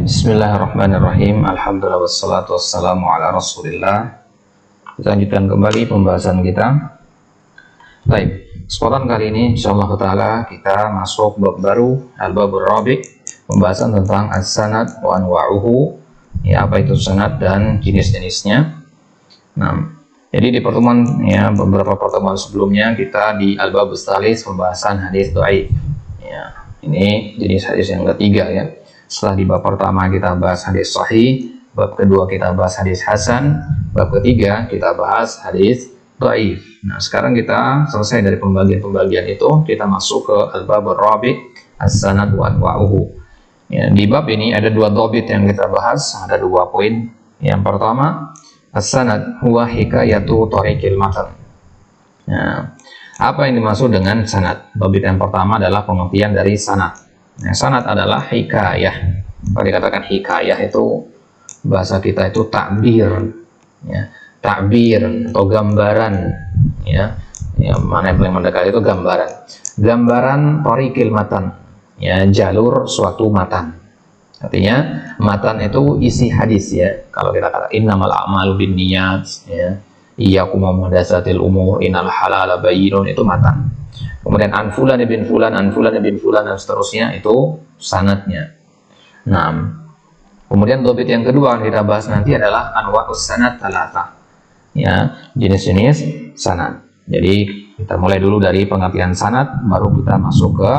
Bismillahirrahmanirrahim. Alhamdulillah wassalatu wassalamu ala rasulillah. Kita lanjutkan kembali pembahasan kita. Baik, kesempatan kali ini insyaallah ta'ala kita masuk bab baru, al-babur rabi', pembahasan tentang as-sanad wa anwa'uhu, ya, apa itu sanad dan jenis-jenisnya. Nah, jadi di beberapa pertemuan sebelumnya kita di al-babus tsalis pembahasan hadis dhaif. Ya, ini jenis hadis yang ketiga ya. Setelah di bab pertama kita bahas hadis sahih, bab kedua kita bahas hadis hasan, bab ketiga kita bahas hadis dhaif. Nah, sekarang kita selesai dari pembagian-pembagian itu, kita masuk ke al-babur rabi', as-sanad wa anwa'uhu. Ya, di bab ini ada dua dhabit yang kita bahas, ada dua poin. Yang pertama, as-sanad huwa hikayatu thariqil matan. Nah, apa yang dimaksud dengan sanad? Dhabit yang pertama adalah pengertian dari sanad. Nah, sanad adalah hikayah. Kalau dikatakan hikayah itu bahasa kita itu takbir, ya, takbir atau gambaran, ya, yang mana yang paling mendekat itu gambaran thariqil matan, ya, jalur suatu matan. Artinya matan itu isi hadis, ya. Kalau kita kata innamal a'malu binniyat, ya, iyyakum wa muhdatsatil umur, innal halala bayyinun, itu matan. Kemudian an fulan bin fulan, dan seterusnya, itu sanadnya. Nah, kemudian dhabit yang kedua yang kita bahas nanti adalah anwa'us sanad thalatha, ya, jenis-jenis sanad. Jadi kita mulai dulu dari pengertian sanad, baru kita masuk ke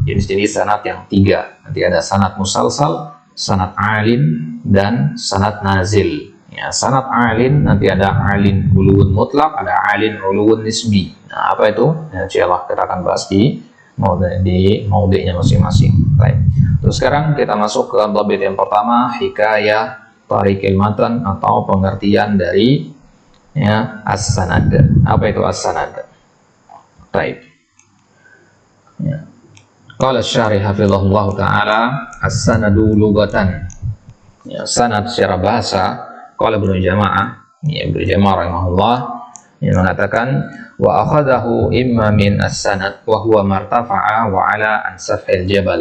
jenis-jenis sanad yang tiga. Nanti ada sanad musalsal, sanad alin, dan sanad nazil. Ya, sanad alin nanti ada alin uluwun mutlak, ada alin uluwun nisbi. Nah, apa itu? Ya, insyaallah kita akan bahas di maudhi'nya masing-masing. Baik. Terus sekarang kita masuk ke dhabit yang pertama, hikayah thariqil matan, atau pengertian dari, ya, as-sanad. Apa itu as-sanad? Baik. Ya. Qala asy-syarih hafizahullah taala, as-sanadu lughatan. Ya, sanad secara bahasa, qala Ibnu Jama'ah, ya, Ibnu Jama'ah rahimahullah, yang mengatakan wa akhadahu imma min as-sanad wa huwa martafa'a wa ala an safhil jabal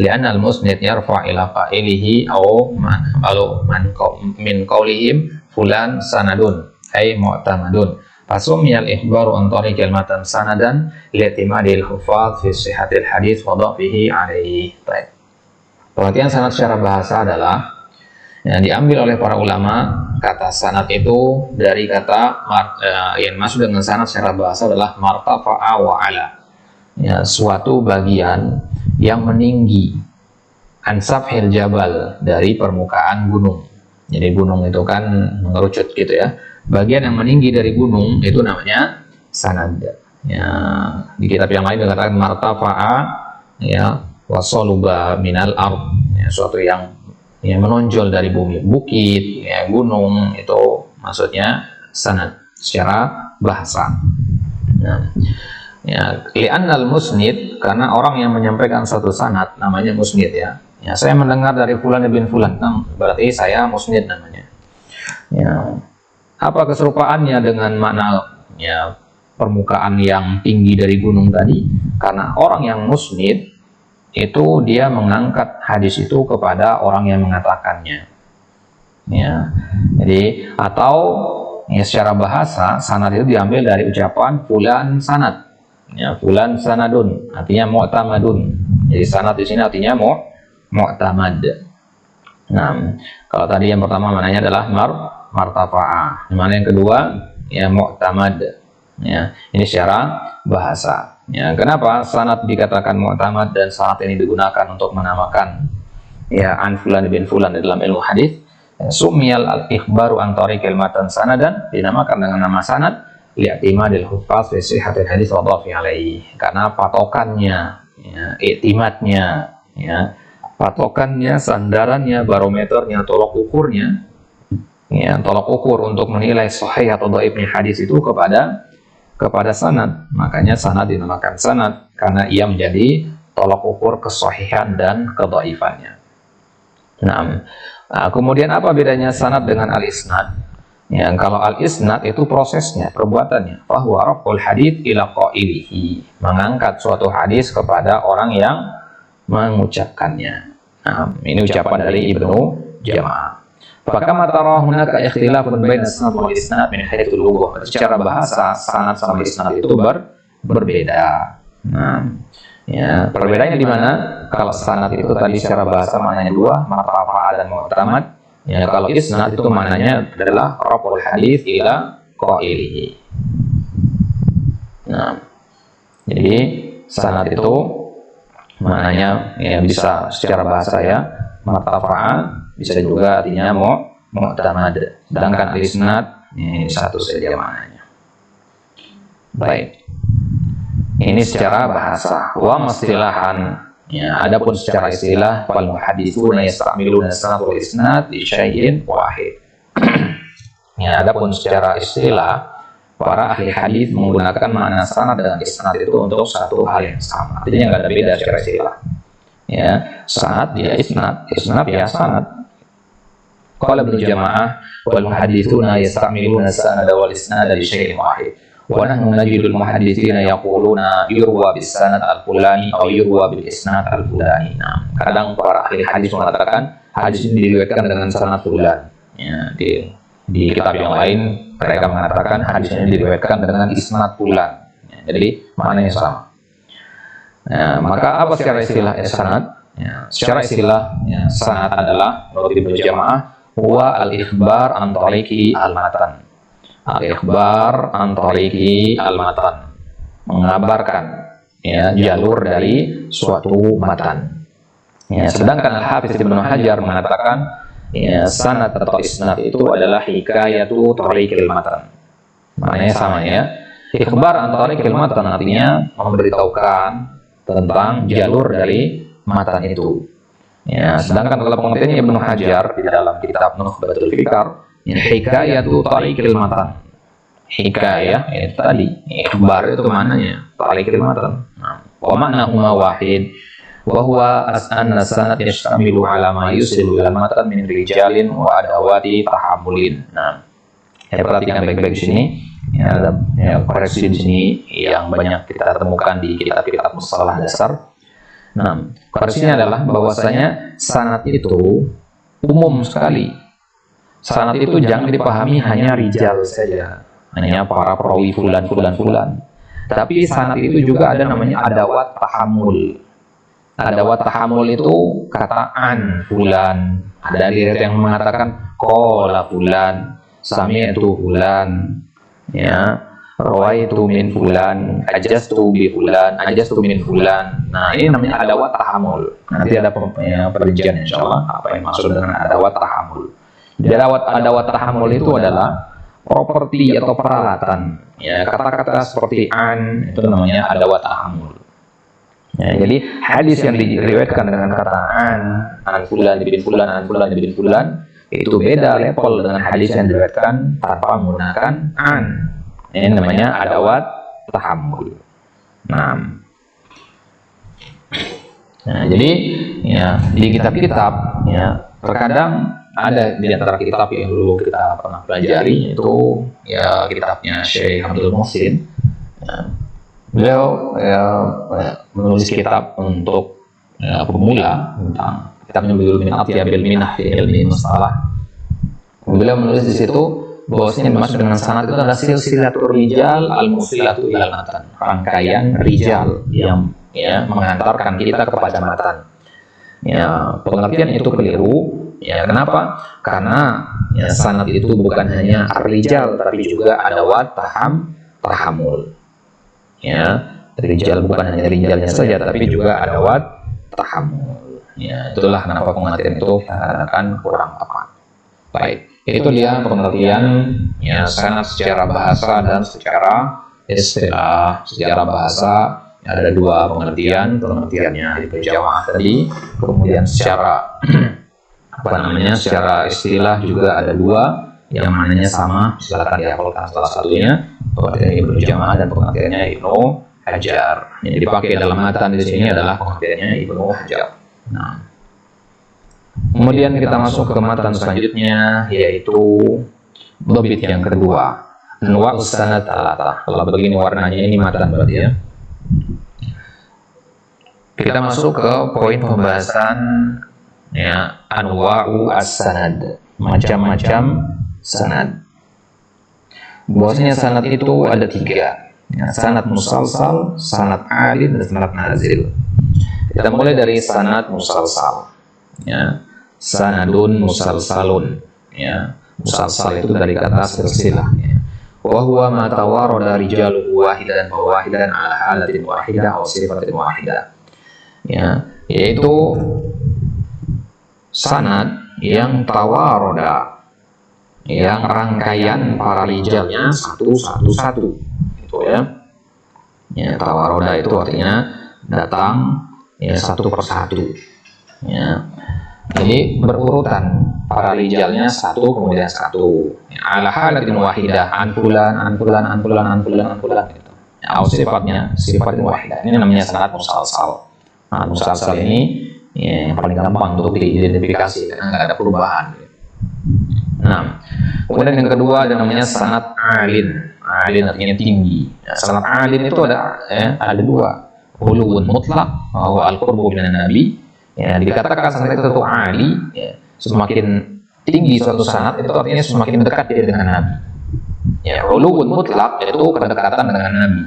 li'anna al-musnid yarfa' ila qa'ilihi aw man min qawlihim fulan sanadun ay mu'tamadun fasumiyal ikhbaru an tariqil matan sanadan li'timadil hufaz fi sihhatil hadis wa dhafihi alaihi. Pengertian sanad secara bahasa adalah yang diambil oleh para ulama. Kata sanad itu dari kata yang masuk dengan sanad secara bahasa adalah martafa'a wa ala, ya, suatu bagian yang meninggi, ansafhil jabal, dari permukaan gunung. Jadi gunung itu kan mengerucut gitu ya, bagian yang meninggi dari gunung itu namanya sanad. Ya, di kitab yang lain dikatakan martafa'a, ya, wasaluba minal ard, ya, suatu yang menonjol dari bumi, bukit, ya, gunung, itu maksudnya sanad secara bahasa. Nah, ya, li'annal musnid, karena orang yang menyampaikan satu sanad namanya musnid, ya. Ya, saya mendengar dari fulan bin fulan, berarti saya musnid namanya. Ya, apa keserupaannya dengan makna, ya, permukaan yang tinggi dari gunung tadi? Karena orang yang musnid itu dia mengangkat hadis itu kepada orang yang mengatakannya, ya. Jadi atau, ya, secara bahasa sanad itu diambil dari ucapan fulan sanad, ya, fulan sanadun, artinya mu'tamadun. Jadi sanad di sini artinya mu'tamad. Nah, kalau tadi yang pertama maknanya adalah martafa'ah, mana yang kedua, ya, mu'tamad. Ya, ini secara bahasa. Ya, kenapa sanad dikatakan mu'tamad dan sanad ini digunakan untuk menamakan, ya, an fulan bin fulan dalam ilmu hadis? Ya, sumiyal al-ikhbaru an tariqil matan sanadan, dinamakan dengan nama sanad li'timadil hufaz fi sihhatil hadis wa dhafi alaihi, karena patokannya, ya, i'timadnya, ya, patokannya, sandarannya, barometernya, tolok ukurnya, ya, tolok ukur untuk menilai sahih atau dhaifnya hadis itu kepada sanad. Makanya sanad dinamakan sanad karena ia menjadi tolok ukur kesahihan dan kedhaifannya. Nah, kemudian apa bedanya sanad dengan al-isnad? Ya, kalau al-isnad itu prosesnya, perbuatannya, bahwa raf'ul hadits ila qailihi, mengangkat suatu hadis kepada orang yang mengucapkannya. Nah, ini ucapan dari Ibnu Jama'ah. Fakama tara hunaka ikhtilafun baina sanad wal isnad min haitsul lughah. Secara bahasa sanad sama isnad itu berbeda. Nah, ya, perbedaannya di mana? Kalau sanad itu tadi secara bahasa maknanya dua, marfa'a dan mu'tamad. Ya, kalau isnad itu maknanya adalah raf'ul hadits ila qailihi. Nah, jadi sanad itu maknanya ya bisa secara bahasa ya marfa'a, bisa juga artinya mu'tamad. Sedangkan isnad ini satu saja maknanya. Baik. Ini secara bahasa. Wa mastilahan. Ya, adapun secara istilah wal muhadditsuna yastamiluna sanad wal isnad li syai'in wahid. Ya, adapun secara istilah para ahli hadis menggunakan makna sanad dan isnad itu untuk satu hal yang sama. Artinya nggak ada beda secara istilah. Ya, sanad ya isnad, isnad ya sanad. Qala Ibnu Jama'ah wal muhadditsuna yastamiluna sanad wal isnad li syai'in wahid. Wa nahnu najidul muhadditsina yaquluna yurwa bis sanad al-fulani aw yurwa bil isnad al-fulani. Nah, kadang para ahli hadis mengatakan hadis ini diriwayatkan dengan sanad fulan. Ya, di kitab yang lain mereka mengatakan hadis ini diriwayatkan dengan isnad fulan. Ya, jadi maknanya sama. Ya, maka apa secara istilah sanad? Ya, secara istilah ya, sanad adalah menurut Ibnu Jama'ah huwa al-ikhbar an tariqi al-matan. Al-ikhbar an tariqi al-matan, mengabarkan ya jalur dari suatu matan. Ya, sedangkan Al-Hafiz Ibnu Hajar mengatakan ya sanad atau isnad itu adalah hikayatu tariqil matan. Maknanya sama ya. Ikhbar an tariqil matan artinya memberitahukan tentang jalur dari matan itu. Ya, sedangkan kalau pengertiannya Ibnu Hajar di dalam kitab Nukhbatul Fikar, hikayatu tariqil matan. Hikayah itu tadi, ikhbar itu mananya tariqil matan. Wa ma'nahuma wahid wa huwa anna sanad yashtamilu ala ma yusilu ila matan min rijalin wa adawati tahammulin. Nah, ya perhatikan baik-baik di sini. Ya, ada ya, koreksi di sini yang banyak kita temukan di kitab-kitab mustalah dasar. Nah, koreksinya adalah bahwasanya sanad itu umum sekali. Sanad itu jangan dipahami hanya rijal saja, hanya para perawi fulan. Tapi sanad itu juga ada namanya adawat tahammul. Adawat tahammul itu kata an fulan. Ada yang mengatakan qala fulan, sami'tu fulan, ya, rawaitu min fulan, ajastu bi fulan, ajastu min fulan. Nah, ini namanya adawat tahammul. Nanti ada perincian insyaallah apa yang maksud dengan adawat tahammul. Adawat tahammul itu adalah properti atau peralatan. Ya, kata-kata seperti an itu namanya adawat tahammul. Ya, jadi hadis yang diriwayatkan dengan kata an fulan bin fulan, an fulan bin fulan itu beda level dengan hadis yang diriwayatkan tanpa menggunakan an. Ini namanya adawat tahammul. Nah, jadi ya di kitab-kitab ya terkadang ada di antara kitab yang dulu kita pernah pelajari itu ya kitabnya Syekh Abdul Muhsin. Ya, beliau ya, menulis kitab untuk pemula tentang kitabnya Bulughul min Atyabil Minah fi Ilmi Mustalah. Beliau menulis di situ bahwasanya dimaksud dengan sanad itu adalah silsilatur rijal al-musilatu ilal matan, rangkaian rijal yang ya mengantarkan kita kepada matan. Ya, pengertian itu keliru. Ya, kenapa? Karena ya, sanad itu bukan hanya ar-rijal tapi juga adawat tahammul. Ya, rijal bukan hanya rijalnya saja tapi juga adawat tahammul. Ya, itulah kenapa pengertian itu akan kurang tepat. Baik, itu dia pengertian ya sanad secara bahasa dan secara istilah. Secara bahasa ada dua pengertian, pengertiannya Ibnu Jama'ah tadi, kemudian secara secara istilah juga ada dua yang mananya sama, silakan dihafalkan salah satunya, pengertian Ibnu Jama'ah dan pengertiannya Ibnu Hajar. Yang dipakai dalam matan di sini adalah pengertiannya Ibnu Hajar. Nah, kemudian kita masuk ke matan selanjutnya yaitu dhabit yang kedua, anwa'us sanad thalatha. Kalau begini warnanya ini matan berarti ya. Kita masuk ke poin pembahasan ya, anwa'u as-sanad, macam-macam sanad. Bahwasanya sanad itu ada 3, ya, sanad musalsal, sanad alin, dan sanad nazil. Kita mulai dari sanad musalsal, ya, sanadun musalsalun, ya, musalsal itu dari kata silsilah, ya. Wa huwa ma tawarada rijaluhu wahidan wa wahidan ala halatin wahidah aw sifatin wahidah, ya, yaitu sanad yang tawaroda, yang rangkaian para rijalnya satu-satu, gitu ya. Ya, tawaroda itu artinya datang, ya, satu persatu, ya. Jadi berurutan para rijalnya satu kemudian satu, ya, ala halatin wahidah, anpulan gitu. Ya, sifatnya sifatin wahidah. Ini namanya sanad musalsal. Nah, musalsal ini, ya, yang paling gampang untuk diidentifikasi karena nggak ada perubahan. Nah, kemudian yang kedua ada namanya sanad alin. Alin artinya tinggi. Ya, sanad alin itu ada 2. Uluwun mutlak, bahwa al-qurbu minan nabi. Ya, dikatakan sanad itu ali, ya, semakin tinggi suatu sanad itu artinya semakin dekat dia dengan nabi. Ya, uluwun mutlak itu kedekatan dengan nabi.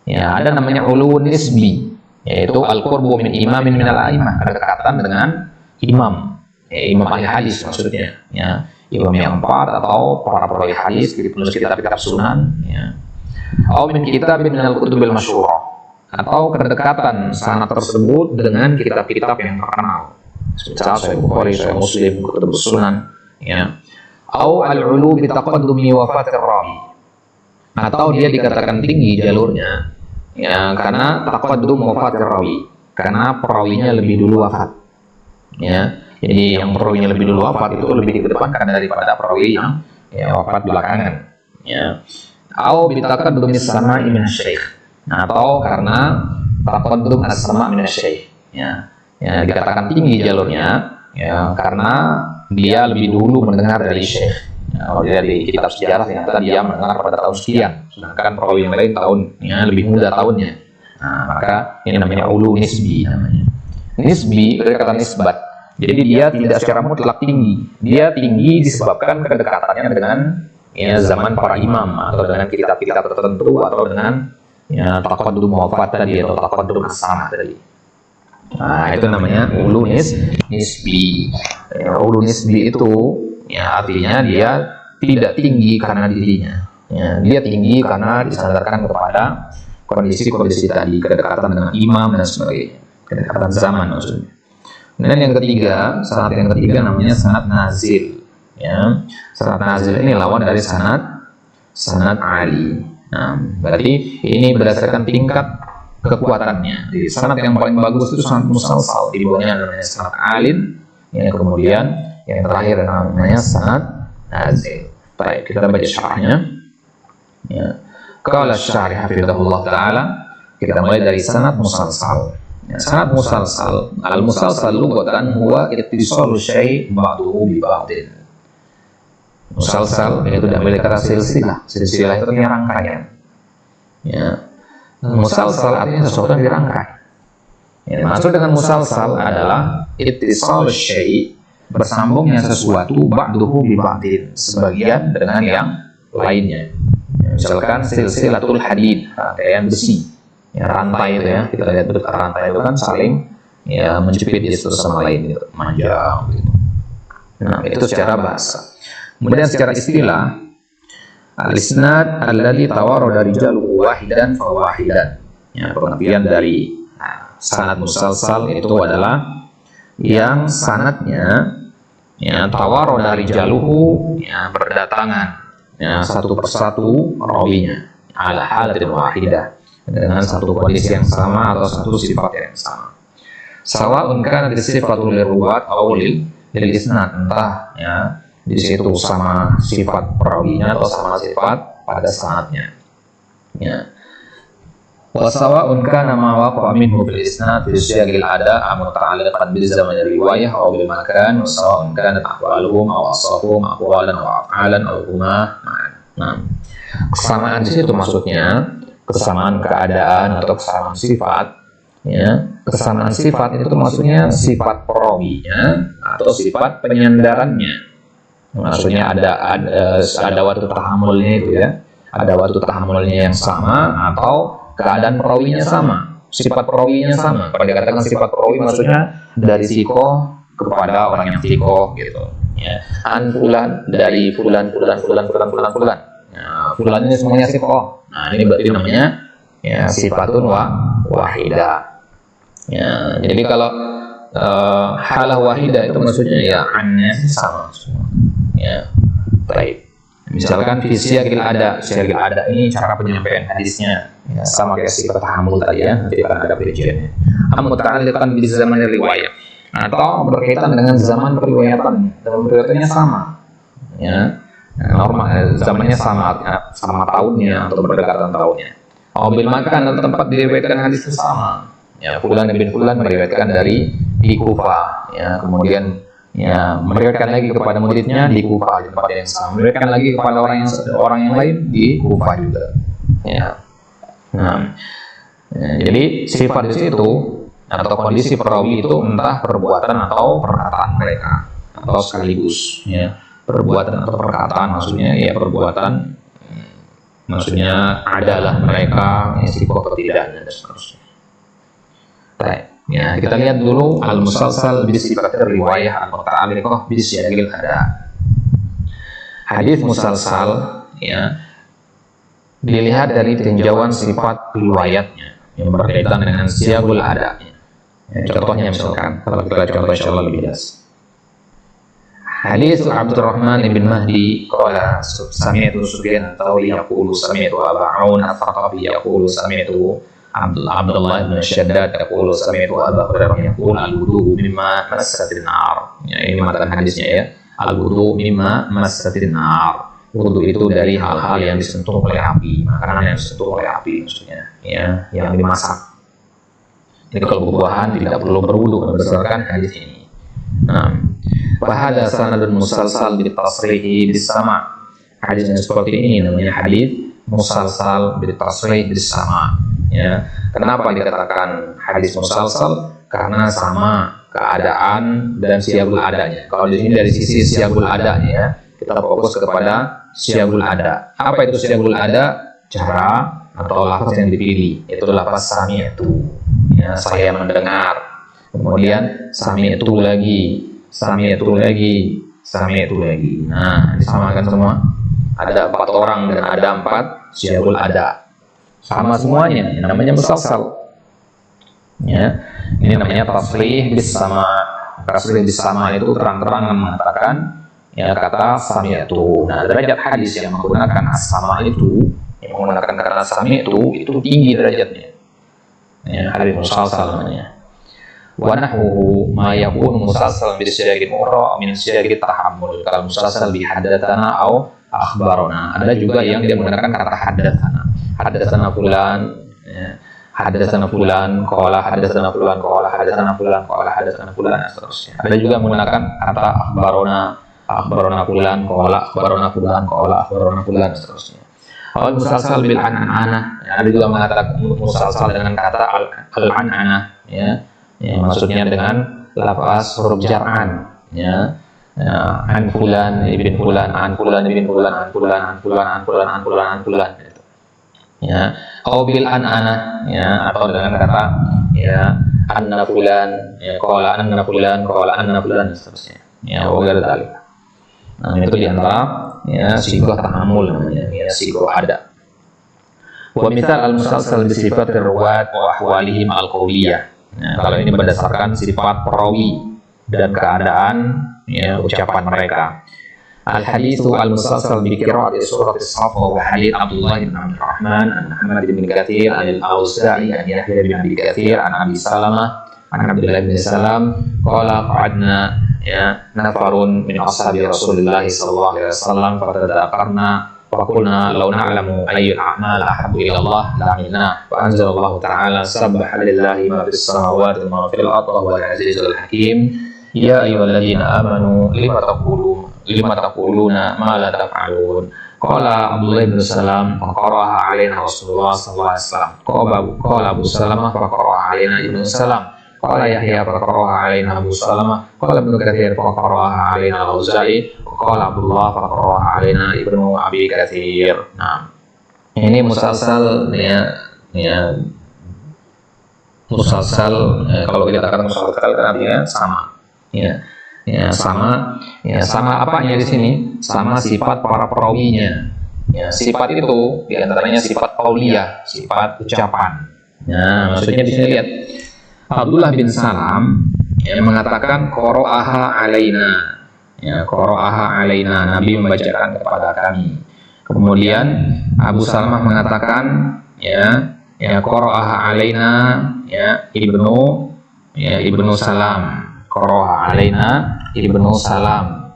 Ya, ada namanya uluwun nisbi, yaitu al-qurbu min imamin minal a'immah, kedekatan dengan imam, ya, imam ahli hadis maksudnya, ya, imam yang 4 atau para perawi hadis, penulis kitab-kitab sunan, ya. Atau min kitabin minal kutubil masyhurah, atau kedekatan sanad tersebut dengan kitab-kitab yang terkenal, misal Sahih Bukhari, Sahih Muslim, kutubus sunan, ya. Atau al-ulu bi taqaddumi wafatir rawi, atau dia dikatakan tinggi jalurnya, ya, karena taqaddum wafatir rawi, karena perawinya lebih dulu wafat, ya. Jadi yang perawinya lebih dulu wafat itu lebih dikedepankan daripada perawi yang, ya, wafat belakangan, ya. Atau bi taqaddumi sama'i min syekh, atau karena taqaddum as-sama' min asy-syekh, ya. Ya, dikatakan tinggi jalurnya, ya, karena dia lebih dulu mendengar dari syekh. Ya, kalau dia di kitab sejarah ternyata dia mendengar pada tahun sekian, sedangkan perawi yang lain tahunnya lebih muda tahunnya. Nah, maka ini namanya ulu nisbi namanya. Nisbi dari kata nisbat. Jadi dia tidak secara mutlak tinggi. Dia tinggi disebabkan kedekatannya dengan, ya, zaman para imam, atau dengan kitab-kitab tertentu, atau dengan, ya, taqaddum wafat tadi, atau taqaddum as-sama' tadi. Nah, itu namanya ulu nisbi. Ya, ulu nisbi itu, ya, artinya dia tidak tinggi karena dirinya. Ya, dia tinggi karena disandarkan kepada kondisi-kondisi tadi, kedekatan dengan imam dan sebagainya, kedekatan zaman maksudnya. Dan yang ketiga, sanad yang ketiga namanya sanad nazil. Ya, sanad nazil ini lawan dari sanad ali. Nah, berarti ini berdasarkan tingkat kekuatannya. Jadi sanad yang paling bagus itu sanad musalsal, di bawahnya namanya sanad alin, ya, kemudian yang terakhir namanya sanad nazil. Baik, kita baca syarahnya. Ya. Qala asy-syarih hafizahullah taala, kita mulai dari sanad musalsal. Ya, sanad musalsal, al-musalsal lughatan huwa ittisalu syai' ba'duhu bi ba'din. Musalsal itu diambil dari kata silsilah. Silsilah itu artinya rangkaian. Ya. Musalsal artinya sesuatu yang dirangkai. Ya, maksud dengan musalsal adalah ittisal syai', bersambungnya sesuatu, ba'duhu bi ba'din, sebagian dengan yang lainnya. Ya, misalkan silsilatul hadid, rangkaian besi. Ya, rantai itu, ya, kita lihat bentuk rantai itu kan saling, ya, menjepit satu sama lain gitu, manjang gitu. Nah, itu secara bahasa. Kemudian secara istilah, al-isnad alladzi tawarada rijaluhu wahidan fa wahidan. Ya, pengertian dari sanad musalsal itu adalah yang sanadnya, ya, tawarada rijaluhu, ya, berdatangan, ya, satu persatu rawinya, ala halatin wahidah, dengan satu kondisi yang sama atau satu sifat yang sama. Sawa'un kana sifatul lirwat aw lil isnad, entah, ya, di situ sama sifat perawinya atau sama sifat pada sanadnya. Ya. Wa sawa'un kana ma waqa'a minhu bil isnad fi siyaqil ada muta'alliqan bil zaman riwayah aw bil makan, wa sawa'un kanat aqwaluhum aw ashabuhum aqwalan wa af'alan aw huma ma'an. Nah, kesamaan di situ maksudnya kesamaan keadaan atau kesamaan sifat Ya, kesamaan sifat itu maksudnya sifat perawinya atau sifat penyandarannya. Maksudnya ada waktu tahammulnya itu ya, ada waktu tahammulnya yang sama atau keadaan perawinya sama, sifat perawinya sama. Kalau dikatakan sifat perawi maksudnya dari sikoh kepada orang yang sikoh gitu. Ya, an fulan dari fulan. Nah, fulan ini semuanya sikoh. Nah, ini berarti namanya ya sifatun wahidah. Ya, jadi kalau halah wahidah itu maksudnya ya annya sama semua. Ya, baik. Misalkan siagil ada ini cara penyampaian hadisnya ya, sama kayak sifat tahammul tadi ya, nanti akan ada perinciannya. Muta'alliqan bi zaman riwayat atau berkaitan dengan zaman periwayatan, dalam periwayatannya sama. Ya. Normal zamannya sama tahunnya atau berdekatan tahunnya. Bil makan atau tempat diriwayatkan hadis itu sama. Ya, Fulan bin Fulan meriwayatkan dari di Kufah, ya, kemudian ya meriwayatkan lagi kepada muridnya di Kufah di tempat yang sama, meriwayatkan lagi kepada orang yang lain di Kufah juga. Ya. Nah, ya, jadi sifat di situ atau kondisi perawi itu entah perbuatan atau perkataan mereka atau sekaligus, ya. Perbuatan atau perkataan maksudnya ya perbuatan maksudnya adalah mereka ya, sikoh atau tidaknya dan seterusnya. Baik, ya kita lihat dulu al-musalsal bi sifatir riwayah al-muta'alliqah bi siagil ada. Hadis musalsal ya dilihat dari tinjauan sifat riwayatnya yang berkaitan dengan siagul adanya. Ya, contohnya misalkan kalau kita contoh insyaallah lebih jelas. Hadis Abdurrahman ibn Mahdi qala sami'tu Sufyan Tsauri yaqulu sami'tu Abu Aun Al-Thaqafi yaqulu sami'tu Abdullah bin Shaddad yaqulu sami'tu Abu Hurairah yaqulu al-wudu mimma massatin nar. Ya, ini matan hadisnya ya. Al-wudu mimma massatin nar. Wudu itu dari hal-hal yang disentuh oleh api, makanan yang disentuh oleh api maksudnya, ya, yang dimasak. Jadi kalau buah-buahan tidak perlu berwudu berdasarkan hadis ini. Nah, wahada sanadun musalsal bi tasrihi bis sama. Hadis yang seperti ini namanya hadis musalsal bi tasrih bis sama. Ya, kenapa dikatakan hadis musalsal? Karena sama keadaan dan siagul adanya. Kalau di sini dari sisi siagul adanya ya, kita fokus kepada siagul ada. Apa itu siagul ada? Cara atau lafaz yang dipilih, itu lafaz sami'tu. Ya, saya mendengar. Kemudian sami'tu lagi. Nah, disamakan semua. Ada 4 orang dan ada 4 siagul ada. Sama semuanya, namanya musalsal. Ya, ini namanya tasrih bis sama. Tasrih bis sama itu terang-terangan mengatakan ya kata sami'tu. Nah, derajat hadis yang menggunakan as-sama itu, yang menggunakan kata sami'tu itu tinggi derajatnya. Ya, hadis musalsal namanya. Wa nahwuhu ma yakunu musalsal bi siyaqin ukhra min siyaqi tahammul kal musalsal bi haddatsana au akhbarana. Ada juga yang dia menggunakan kata haddatsana fulan ya. Haddatsana fulan qala haddatsana fulan qala haddatsana fulan qala haddatsana fulan seterusnya. Ada juga menggunakan kata akhbarana fulan qala akhbarana fulan seterusnya. Al musalsal bil an'anah. Ya, ada juga mengatakan musalsal dengan kata al-an'anah ya. Ya, maksudnya dengan lafaz huruf jar'an ya. An fulan ibn fulan an fulan ibn fulan an fulan an fulan an fulan an fulan an fulan gitu. Ya, au bil an'ana ya, atau dengan kata ya anna fulan ya qala anna fulan seterusnya. Ya, wa ghairu dzalik. Nah, itu di antara ya sighah tahammul namanya ya, sighah ada. Wa misal al-musalsal bi sifatir ruwat wa ahwalihim al-qawliyah. Nah, kalau ini berdasarkan sifat perawi dan keadaan ya, ucapan mereka. Al-haditsu al-musalsal bi qira'ati surat as-saff wa hadits Abdullah bin Abdurrahman an Ahmad bin Katsir an al-Auza'i an Yahya bin Abi Katsir an Abi Salamah an Abdullah bin Salam qala qa'adna ya nafarun min ashabi Rasulillah sallallahu alaihi wasallam fatadaqarna فقلنا لو نعلم أي الأعمال أحب إلى الله لعملناه فأنزل الله تعالى سبح لله ما في السماوات وما في الأرض وهو العزيز الحكيم يا أيها الذين آمنوا لما تقولون ما لا تفعلون Qala Abdullah bin Salam faqara'aha alaina Rasulullah sallallahu alaihi wasallam. Qala Abu Salamah faqara'aha alaina Ibnu Salam. Qala Yahya faqara'aha alaina Abu Salamah. Qala Ibnu Katsir faqara'aha alaina Al-Auza'i. Qala Abdullah faqara'aha alaina Ibnu Abi Katsir. Nah, ini musalsal ya musalsal, kalau kita katakan musalsal kan artinya sama. Sama apanya di sini? Sama sifat para perawinya. Sifat itu diantaranya sifat qauliyah, sifat ucapan. Nah, maksudnya di sini lihat Abdullah bin Salam mengatakan qara'aha alaina. Qara'aha alaina, Nabi membacakan kepada kami. Kemudian Abu Salamah mengatakan qara'aha alaina Ibnu Salam. Qara'aha alaina Ibnu Salam.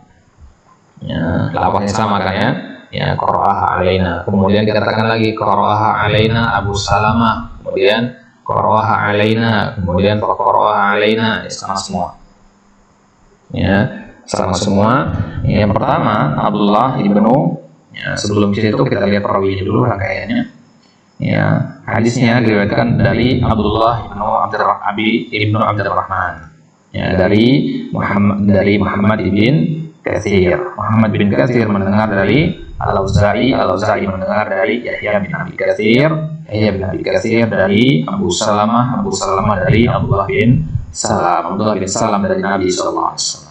Lafaznya sama kan qara'aha alaina. Kemudian dikatakan lagi qara'aha alaina Abu Salamah. Kemudian qara'aha alaina, kemudian qara'aha alaina, sama semua. Sama semua. Yang pertama Abdullah ibnu, sebelum situ kita lihat perawinya dulu rangkaiannya. Hadisnya diriwayatkan dari Abdullah ibnu Abdurrahman. Dari Muhammad bin Katsir. Muhammad bin Katsir mendengar dari Al-Auza'i. Al-Auza'i mendengar dari Yahya bin Abi Katsir. Yahya bin Abi Katsir dari Abu Salamah. Abu Salamah dari Abdullah bin Salam. Abdullah bin Salam dari Nabi SAW.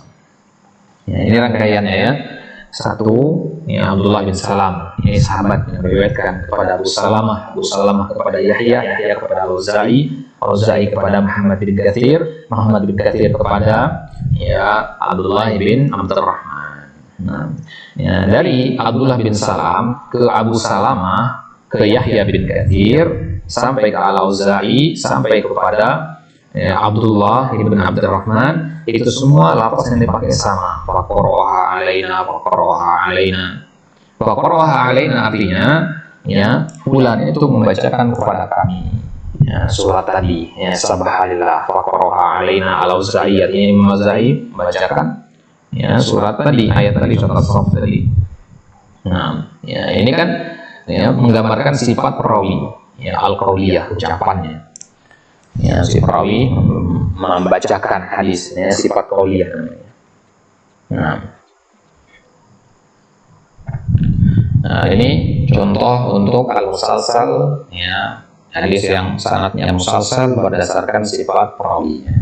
Ini rangkaiannya Satu, Abdullah bin Salam. Ini sahabat yang meriwayatkan kepada Abu Salamah. Abu Salamah kepada Yahya. Yahya kepada Al-Auza'i. Al-Auza'i kepada Muhammad bin Katsir. Muhammad bin Katsir kepada Abdullah bin Abdurrahman. Dari Abdullah bin Salam ke Abu Salamah ke Yahya bin Katsir sampai ke Al-Auza'i sampai kepada Abdullah bin Abdurrahman, itu semua lafaz yang dipakai sama. Faqara'aha alaina, faqara'aha alaina. Faqara'aha alaina artinya fulan itu membacakan kepada kami surat tadi, subhanallah. Faqara'aha alaina Al-Auza'i, artinya Imam Al-Auza'i membacakan surat tadi, ayat tadi, surat As-Saff tadi. Nah, ini kan menggambarkan sifat perawi, al-qauliyah, ucapannya. Si perawi membacakan hadis, sifat qauliyah namanya. Nah, ini contoh untuk al-musalsal, hadis yang sanadnya musalsal berdasarkan sifat perawinya.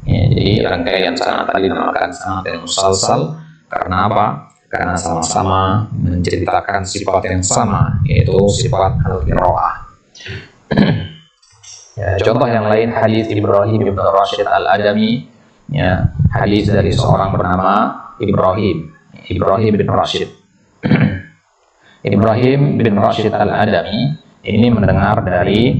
Jadi rangkaian sanad tadi dinamakan sanad yang musalsal karena apa? Karena sama-sama menceritakan sifat yang sama, yaitu sifat al-qiraah. Contoh yang lain hadis Ibrahim bin Rashid Al-Adami, hadis dari seorang bernama Ibrahim bin Rashid. Ibrahim bin Rashid Al-Adami ini mendengar dari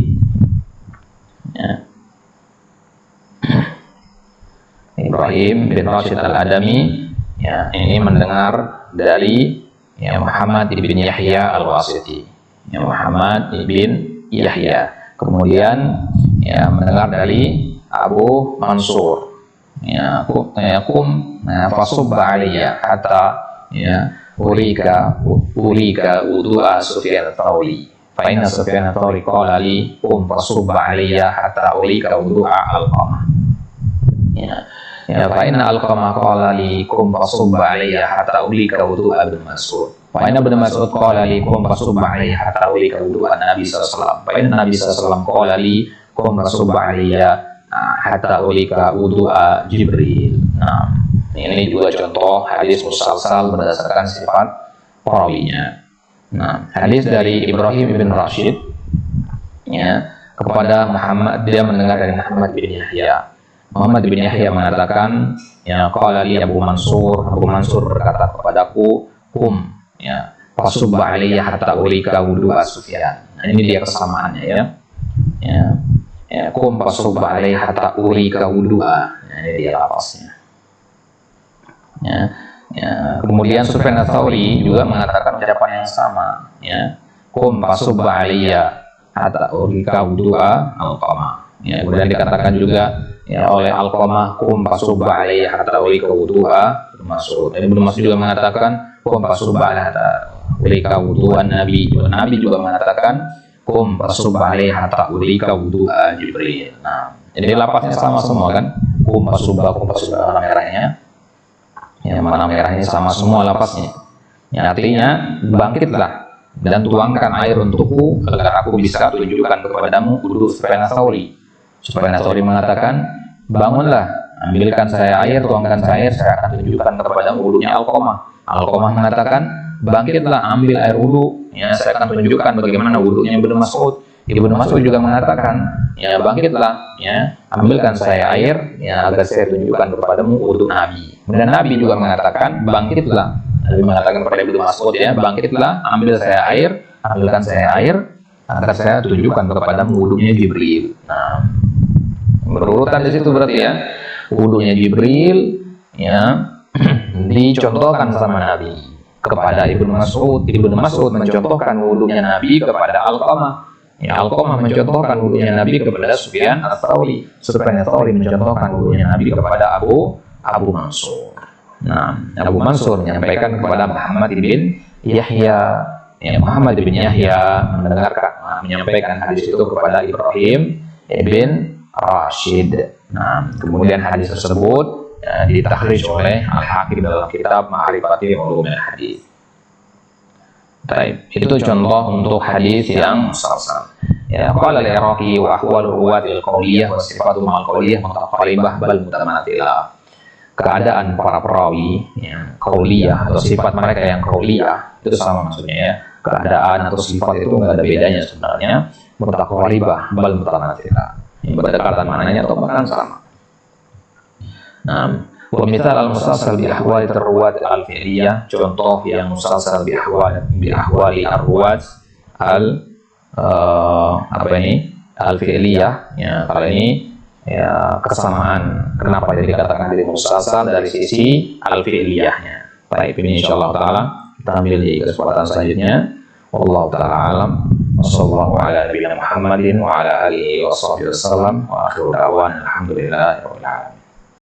Ibrahim bin Rashid Al-Adami ini mendengar dari Muhammad bin Yahya Al-Wasiti. Muhammad bin Yahya. Kemudian mendengar dari Abu Mansur, fasubba aliyya hatta urika wudu'a Sufyan ats-Tsauri. Fa inna Sufyan ats-Tsauri qala li fasubba aliyya hatta urika wudu'a Alqamah. Fa inna Alqamah qala li fasubba aliyya hatta urika wudu'a Ibnu Mas'ud. Fa inna Ibnu Mas'ud qala li fasubba aliyya hatta urika wudu'a Nabi sallallahu alaihi wasallam. Fa inna Nabi sallallahu alaihi wasallam qala li fasubba aliyya hatta urika wudu'a Jibril. Nah, ini juga contoh hadis musalsal berdasarkan sifat perawinya. Nah, hadis dari Ibrahim bin Rashid kepada Muhammad, dia mendengar dari Muhammad bin Yahya. Muhammad bin Yahya mengatakan, qala li Abu Mansur. Abu Mansur berkata kepadaku, fasubba aliyya hatta urika wudu'a Sufyan. Nah, ini dia kesamaannya fasubba aliyya hatta urika wudu'a. Nah, ini dia lafaznya. Kemudian Sufyan ats-Tsauri juga mengatakan ucapan yang sama, fasubba aliyya hatta urika wudu'a Alqamah. Kemudian dikatakan juga oleh Alqamah, fasubba aliyya hatta urika wudu'a Ibnu Mas'ud. Ibnu Mas'ud juga mengatakan fasubba aliyya hatta ulika wudu'an Nabi. Nabi juga mengatakan kum fasub alaiha hatta ulika wudu'a Jibril. Nah, jadi lapasnya sama semua kan? Kum fasub warna merahnya. Ya, warna merahnya sama semua lapasnya. Ya, artinya bangkitlah dan tuangkan air untukku agar aku bisa tunjukkan kepadamu wudu Sufyan Ats-Tsauri. Sufyan Ats-Tsauri mengatakan, bangunlah, ambilkan saya air, tuangkan saya air, saya akan tunjukkan kepadamu wudunya Alqamah. Alqamah mengatakan, bangkitlah, ambil air wudu, ya, saya akan tunjukkan bagaimana wudunya Ibnu Mas'ud. Ibnu Mas'ud juga mengatakan, ya, bangkitlah, ya, ambilkan saya air, ya, agar saya tunjukkan kepadamu wudu Nabi. Dan Nabi juga mengatakan, bangkitlah. Nabi mengatakan kepada Ibnu Mas'ud, ya, bangkitlah, ambil saya air, ambilkan saya air, agar saya tunjukkan kepadamu wudunya Jibril. Nah, berurutan di situ berarti ya, wudunya Jibril, ya, dicontohkan sama Nabi kepada Ibnu Mas'ud. Ibnu Mas'ud mencontohkan wudunya Nabi kepada Alqamah. Ya, Alqamah mencontohkan wudunya Nabi kepada Sufyan Ats-Tsauri. Sufyan Ats-Tsauri mencontohkan wudunya Nabi kepada Abu Mansur. Nah, Abu Mansur menyampaikan kepada Muhammad bin Yahya. Ya, Muhammad bin Yahya menyampaikan hadis itu kepada Ibrahim bin Rashid. Nah, kemudian hadis tersebut ditakhrij oleh Al-Hakim dalam kitab Ma'rifatul Ulumul Hadis. Baik, itu contoh untuk hadis yang musalsal. Ya, qala al-Iraqi wa ahwalur ruwat al-qauliyah wa sifatu ma'al qauliyah mutaqarribah bal mutamathilah. Keadaan para perawi yang qauliyah atau sifat mereka yang qauliyah itu sama maksudnya ya. Keadaan atau sifat itu enggak ada bedanya sebenarnya. Mutaqarribah bal mutamathilah. Berdekatan maknanya atau bahkan sama. Nah, misal al-musalsal bi ahwali ar-ruwat al-fi'liyah, contoh yang musalsal bi ahwali ar-ruwat al-fi'liyah, ya, kalau ini ya kesamaan. Kenapa jadi dikatakan dari musalsal? Dari sisi al-fi'liyahnya. Baik, ini insyaallah taala kita ambil di kesempatan selanjutnya. Wallahu taala alam. Wassallallahu ala nabiyina Muhammadin wa ala alihi washabbihi wasallam wa akhiru da'wana alhamdulillahi rabbil alamin.